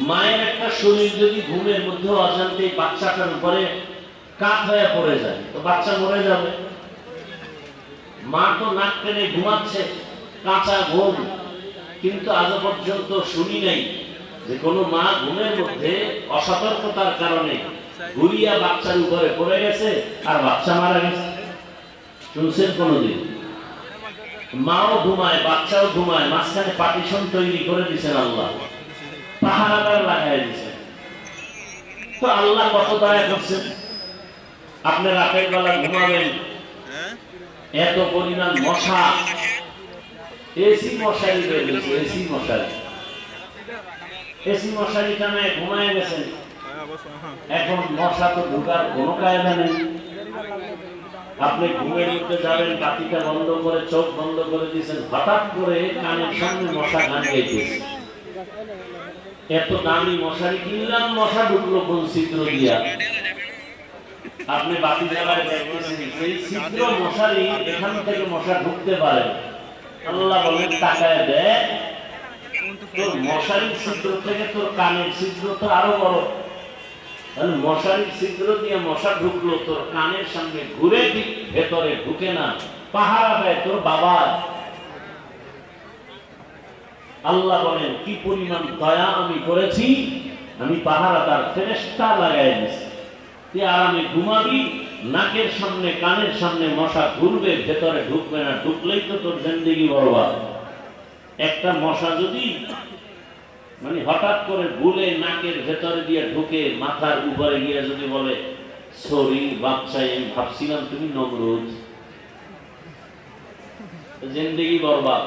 মায়ের একটা শরীর যদি ঘুমের মধ্যে অজান্তে বাচ্চাটার উপরে কাত হয়ে পড়ে যায় তো বাচ্চা মরে যাবে। মা তো নাক টেনে ঘুমাচ্ছে, কাঁচা ঘুম, কিন্তু আজ পর্যন্ত শুনি নাই যে কোনো মা ঘুমের মধ্যে অসতর্কতার কারণে ঘুরিয়া বাচ্চার উপরে পড়ে গেছে আর বাচ্চা মারা গেছে। শুনছেন কোনদিন? মাও ঘুমায়, বাচ্চাও ঘুমায়, মাঝখানে পার্টিশন তৈরি করে দিয়েছেন আল্লাহ, পাহারাদার লাগাই দিয়েছেন। তো আল্লাহ কত দয়া করছেন। আপনি রাতের বেলা ঘুমাবেন, এত পরিমাণ মশা, এসি মশারি বেরিয়েছে, এসি মশারি, এসি মশারি টানে ঘুমায় গেছেন। এখন মশা তো ঢুকার কোনো কায়দা নেই। আপনি ঘুমের মধ্যে যাবেন, বাতিটা বন্ধ করে চোখ বন্ধ করে দিয়েছেন, হঠাৎ করে কানের সামনে মশা গান গাইতেছে। এত দামি মশারি কিনলাম, মশা ঢুকলো কোন ছিদ্র দিয়া? আপনি বাতি জ্বালায় দেখতেছেন এই ছিদ্র মশারি, এখান থেকে মশা ঢুকতে পারে। আল্লাহ বলেন তাকায় দেখ, তোর মশারির ছিদ্র থেকে তোর কানের ছিদ্র তো আরো বড়। তাহলে মশারির ছিদ্র দিয়ে মশা ঢুকলো, তোর কানের সামনে ঘুরে ঠিক ভেতরে ঢুকে না, পাহারা দেয় তোর বাবা। আল্লাহ বলেন কি পরিমাণ দয়া আমি করেছি, আমি পাহারাদার ফেরেশতা লাগাই দিয়েছি। তুই আরামে ঘুমাবি, নাকের সামনে কানের সামনে মশা ঘুরবে, ভেতরে ঢুকবে না, ঢুকলেই তো তোর জিন্দেগি বরবাদ। একটা মশা যদি মানে হঠাৎ করে ভুলে নাকের ভেতরে দিয়ে ঢুকে মাথার উপরে গিয়ে যদি বলে সরি বাচ্চাই, আমি ভাবছিলাম তুমি নমরুদ, জিন্দেগি বরবাদ।